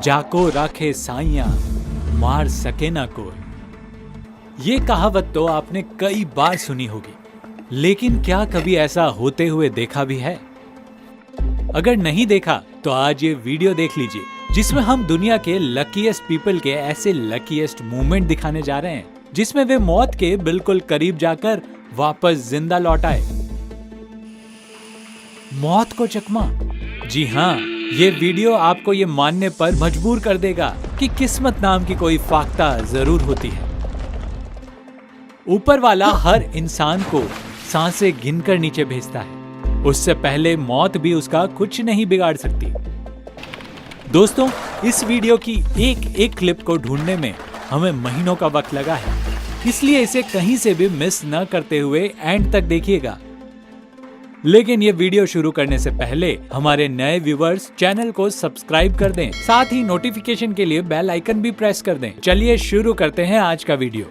जाको राखे साइयां मार सके ना कोई। ये कहावत तो आपने कई बार सुनी होगी, लेकिन क्या कभी ऐसा होते हुए देखा भी है? अगर नहीं देखा तो आज ये वीडियो देख लीजिए, जिसमें हम दुनिया के लकीएस्ट पीपल के ऐसे लकीएस्ट मूवमेंट दिखाने जा रहे हैं जिसमें वे मौत के बिल्कुल करीब जाकर वापस जिंदा लौट आए। मौत को चकमा। जी हाँ, ये वीडियो आपको ये मानने पर मजबूर कर देगा कि किस्मत नाम की कोई फाख्ता जरूर होती है। ऊपर वाला हर इंसान को सांसें गिनकर नीचे भेजता है, उससे पहले मौत भी उसका कुछ नहीं बिगाड़ सकती। दोस्तों, इस वीडियो की एक क्लिप को ढूंढने में हमें महीनों का वक्त लगा है, इसलिए इसे कहीं से भी मिस न करते हुए एंड तक देखिएगा। लेकिन ये वीडियो शुरू करने से पहले हमारे नए व्यूवर्स चैनल को सब्सक्राइब कर दें, साथ ही नोटिफिकेशन के लिए बेल आइकन भी प्रेस कर दें। चलिए शुरू करते हैं आज का वीडियो।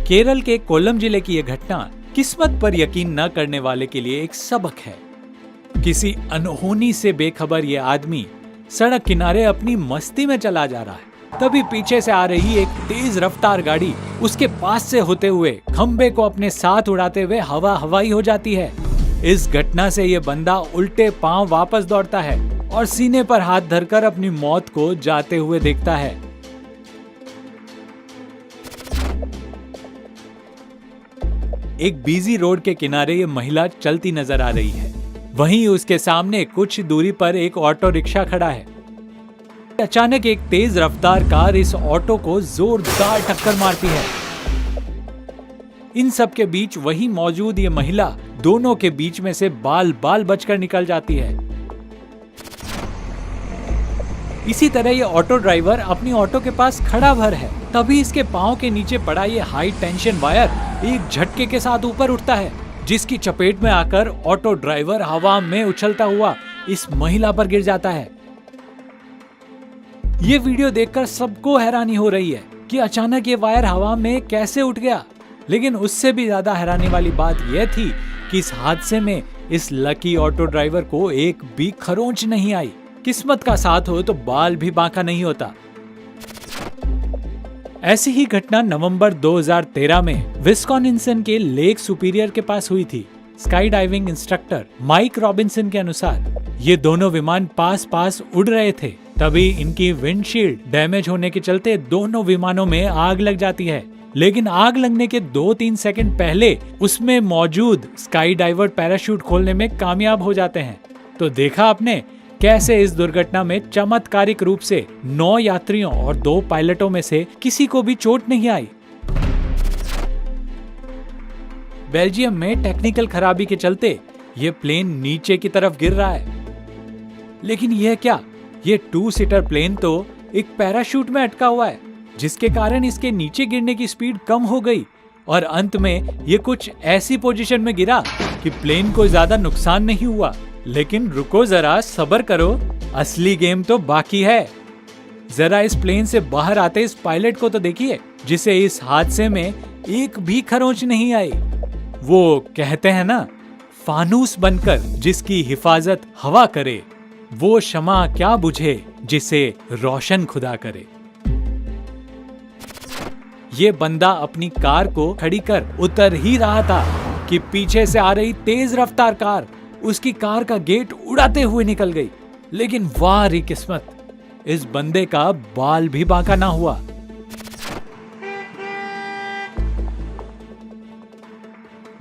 केरल के कोल्लम जिले की यह घटना किस्मत पर यकीन न करने वाले के लिए एक सबक है। किसी अनहोनी से बेखबर यह आदमी सड़क किनारे अपनी मस्ती में चला जा रहा है, तभी पीछे से आ रही एक तेज रफ्तार गाड़ी उसके पास से होते हुए खंबे को अपने साथ उड़ाते हुए हवाई हो जाती है। इस घटना से यह बंदा उल्टे पांव वापस दौड़ता है और सीने पर हाथ धरकर अपनी मौत को जाते हुए देखता है। एक बिजी रोड के किनारे ये महिला चलती नजर आ रही है। वहीं उसके सामने कुछ दूरी पर एक ऑटो रिक्शा खड़ा है। अचानक एक तेज रफ्तार कार इस ऑटो को जोरदार टक्कर मारती है। इन सब के बीच वहीं मौजूद ये महिला दोनों के बीच में से बाल बचकर निकल जाती है। इसी तरह ये ऑटो ड्राइवर अपनी ऑटो के पास खड़ा भर है, तभी इसके पांव के नीचे पड़ा ये हाई टेंशन वायर एक झटके के साथ ऊपर उठता है, जिसकी चपेट में आकर ऑटो ड्राइवर हवा में उछलता हुआ इस महिला पर गिर जाता है। ये वीडियो देखकर सबको हैरानी हो रही है कि अचानक ये वायर हवा में कैसे उठ गया, लेकिन उससे भी ज्यादा हैरानी वाली बात यह थी कि इस हादसे में इस लकी ऑटो ड्राइवर को एक भी खरोंच नहीं आई। किस्मत का साथ हो तो बाल भी बांका नहीं होता। ऐसी ही घटना नवंबर 2013 में विस्कॉन्सिन के लेक सुपीरियर के पास हुई थी। Sky diving instructor mic Robinson के अनुसार ये दोनों विमान पास उड़ रहे थे, तभी इनकी विंडशील्ड डैमेज होने के चलते दोनों विमानों में आग लग जाती है। लेकिन आग लगने के 2-3 सेकंड पहले उसमें मौजूद स्काई डाइवर पैराशूट खोलने में कामयाब हो जाते हैं। तो देखा आपने कैसे इस दुर्घटना में चमत्कारिक रूप से 9 यात्रियों और 2 पायलटों में से किसी को भी चोट नहीं आई। बेल्जियम में टेक्निकल खराबी के चलते ये प्लेन नीचे की तरफ गिर रहा है, लेकिन यह क्या, ये 2 सीटर प्लेन तो एक पैराशूट में अटका हुआ है, जिसके कारण इसके नीचे गिरने की स्पीड कम हो गई और अंत में ये कुछ ऐसी पोजीशन में गिरा कि प्लेन को ज्यादा नुकसान नहीं हुआ। लेकिन रुको जरा, सब्र करो, असली गेम तो बाकी है। जरा इस प्लेन से बाहर आते इस पायलट को तो देखिए, जिसे इस हादसे में एक भी खरोंच नहीं आई। वो कहते हैं ना, फानूस बनकर जिसकी हिफाजत हवा करे, वो शमा क्या बुझे जिसे रोशन खुदा करे। ये बंदा अपनी कार को खड़ी कर उतर ही रहा था कि पीछे से आ रही तेज रफ्तार कार उसकी कार का गेट उड़ाते हुए निकल गई। लेकिन वाह री किस्मत, इस बंदे का बाल भी बांका ना हुआ।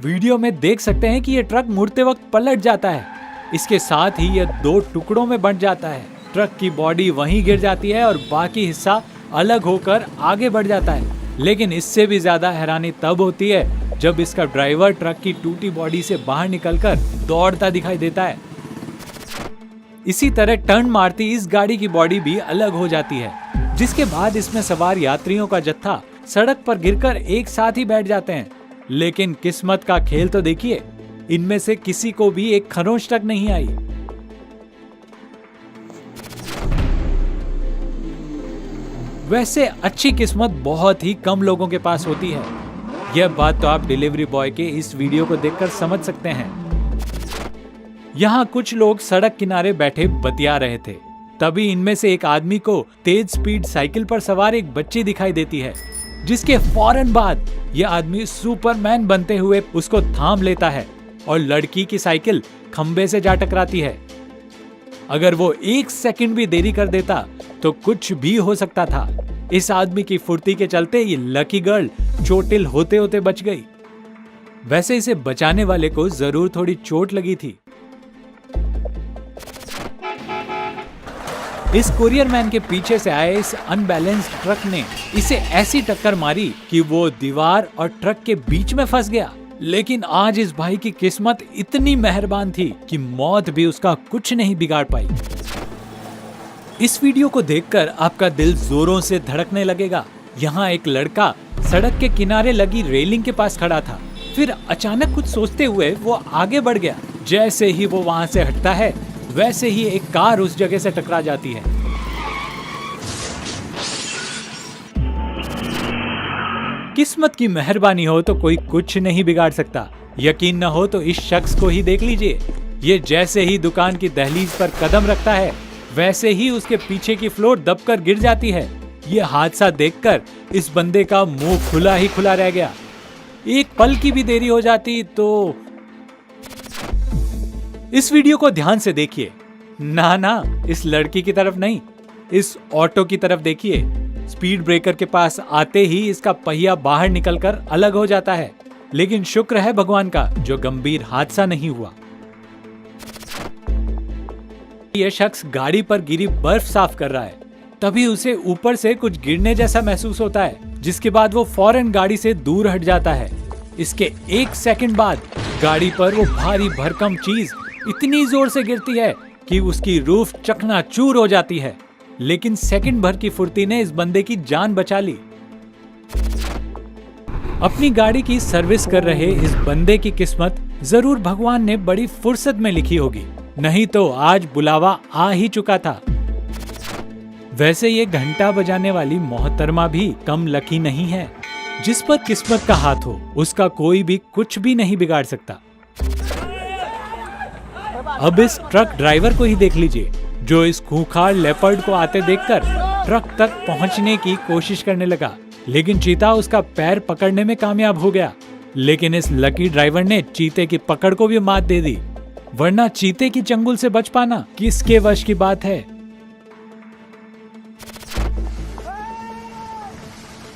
वीडियो में देख सकते हैं कि यह ट्रक मुड़ते वक्त पलट जाता है, इसके साथ ही यह 2 टुकड़ों में बंट जाता है। ट्रक की बॉडी वहीं गिर जाती है और बाकी हिस्सा अलग होकर आगे बढ़ जाता है। लेकिन इससे भी ज्यादा हैरानी तब होती है जब इसका ड्राइवर ट्रक की टूटी बॉडी से बाहर निकलकर दौड़ता दिखाई देता है। इसी तरह टर्न मारती इस गाड़ी की बॉडी भी अलग हो जाती है, जिसके बाद इसमें सवार यात्रियों का जत्था सड़क पर गिरकर एक साथ ही बैठ जाते हैं। लेकिन किस्मत का खेल तो देखिए, इनमें से किसी को भी एक खरोंच तक नहीं आई। वैसे अच्छी किस्मत बहुत ही कम लोगों के पास होती है। यह बात तो आप डिलीवरी बॉय के इस वीडियो को देखकर समझ सकते हैं। यहाँ कुछ लोग सड़क किनारे बैठे बतिया रहे थे। तभी इनमें से एक आदमी को तेज स्पीड साइकिल पर सवार एक बच्ची दिखाई देती है, जिसके फौरन बाद यह आदमी सुपरमैन बनते हुए उसको थाम लेता है और लड़की की साइकिल खंबे से जा टकराती है। अगर वो 1 सेकंड भी देरी कर देता तो कुछ भी हो सकता था। इस आदमी की फुर्ती के चलते ये लकी गर्ल चोटिल होते होते बच गई। वैसे इसे बचाने वाले को जरूर थोड़ी चोट लगी थी। इस कुरियर मैन के पीछे से आए इस अनबैलेंस्ड ट्रक ने इसे ऐसी टक्कर मारी कि वो दीवार और ट्रक के बीच में फंस गया। लेकिन आज इस भाई की किस्मत इतनी मेहरबान थी कि मौत भी उसका कुछ नहीं बिगाड़ पाई। इस वीडियो को देखकर आपका दिल जोरों से धड़कने लगेगा। यहाँ एक लड़का सड़क के किनारे लगी रेलिंग के पास खड़ा था। फिर अचानक कुछ सोचते हुए वो आगे बढ़ गया। जैसे ही वो वहां से हटता है, वैसे ही एक कार उस जगह से टकरा जाती है। किस्मत की मेहरबानी हो तो कोई कुछ नहीं बिगाड़ सकता। यकीन न हो तो इस शख्स को ही देख लीजिए। ये जैसे ही दुकान की दहलीज पर कदम रखता है, वैसे ही उसके पीछे की फ्लोर दबकर गिर जाती है। ये हादसा देखकर इस बंदे का मुंह खुला ही खुला रह गया। एक पल की भी देरी हो जाती तो। इस वीडियो को ध्यान से देखिए। ना, इस लड़की की तरफ नहीं, इस ऑटो की तरफ देखिए। स्पीड ब्रेकर के पास आते ही इसका पहिया बाहर निकलकर अलग हो जाता है। लेकिन शुक्र है भगवान का जो गंभीर हादसा नहीं हुआ। यह शख्स गाड़ी पर गिरी बर्फ साफ कर रहा है। तभी उसे ऊपर से कुछ गिरने जैसा महसूस होता है, जिसके बाद वो फौरन गाड़ी से दूर हट जाता है। इसके 1 सेकंड बाद गाड़ी पर वो भारी भरकम चीज इतनी जोर से गिरती है कि उसकी रूफ चकनाचूर हो जाती है। लेकिन सेकंड भर की फुर्ती ने इस बंदे की जान बचा ली। अपनी गाड़ी की सर्विस कर रहे इस बंदे की किस्मत जरूर भगवान ने बड़ी फुर्सत में लिखी होगी, नहीं तो आज बुलावा आ ही चुका था। वैसे ये घंटा बजाने वाली मोहतरमा भी कम लकी नहीं है। जिस पर किस्मत का हाथ हो, उसका कोई भी कुछ भी नहीं बिगाड़ सकता। अब इस ट्रक ड्राइवर को ही देख लीजिए, जो इस खूंखार लेपर्ड को आते देखकर ट्रक तक पहुंचने की कोशिश करने लगा। लेकिन चीता उसका पैर पकड़ने में कामयाब हो गया। लेकिन इस लकी ड्राइवर ने चीते की पकड़ को भी मात दे दी, वरना चीते की चंगुल से बच पाना किसके वश की बात है।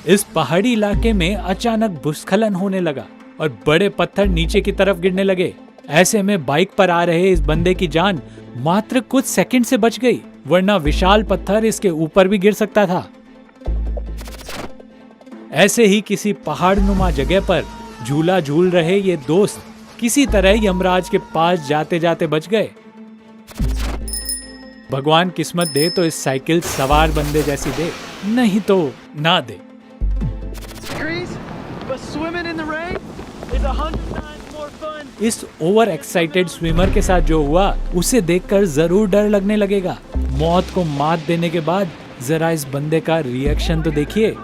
इस पहाड़ी इलाके में अचानक भूस्खलन होने लगा और बड़े पत्थर नीचे की तरफ गिरने लगे। ऐसे में बाइक पर आ रहे इस बंदे की जान मात्र कुछ सेकंड से बच गई, वरना विशाल पत्थर इसके ऊपर भी गिर सकता था। ऐसे ही किसी पहाड़ नुमा जगह पर झूला झूल रहे ये दोस्त किसी तरह यमराज के पास जाते जाते बच गए। भगवान किस्मत दे तो इस साइकिल सवार बंदे जैसी दे, नहीं तो ना दे। इस ओवर एक्साइटेड स्विमर के साथ जो हुआ उसे देखकर जरूर डर लगने लगेगा। मौत को मात देने के बाद जरा इस बंदे का रिएक्शन तो देखिए।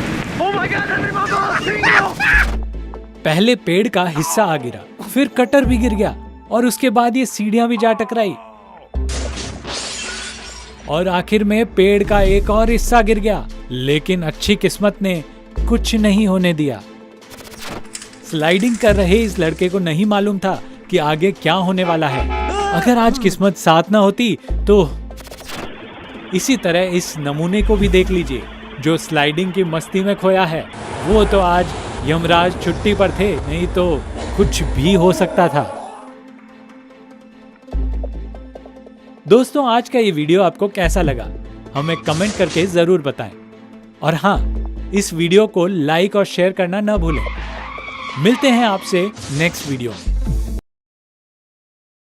पहले पेड़ का हिस्सा आ गिरा, फिर कटर भी गिर गया और उसके बाद ये सीढ़ियां भी जा टकराई और आखिर में पेड़ का एक और हिस्सा गिर गया। लेकिन अच्छी किस्मत ने कुछ नहीं होने दिया। स्लाइडिंग कर रहे इस लड़के को नहीं मालूम था कि आगे क्या होने वाला है। अगर आज किस्मत साथ ना होती तो। इसी तरह इस नमूने को भी देख लीजिए, जो स्लाइडिंग की मस्ती में खोया है। वो तो आज यमराज छुट्टी पर थे, नहीं तो कुछ भी हो सकता था। दोस्तों, आज का ये वीडियो आपको कैसा लगा हमें कमेंट करके जरूर बताएं। और हाँ, इस वीडियो को लाइक और शेयर करना ना भूलें। मिलते हैं आपसे नेक्स्ट वीडियो में।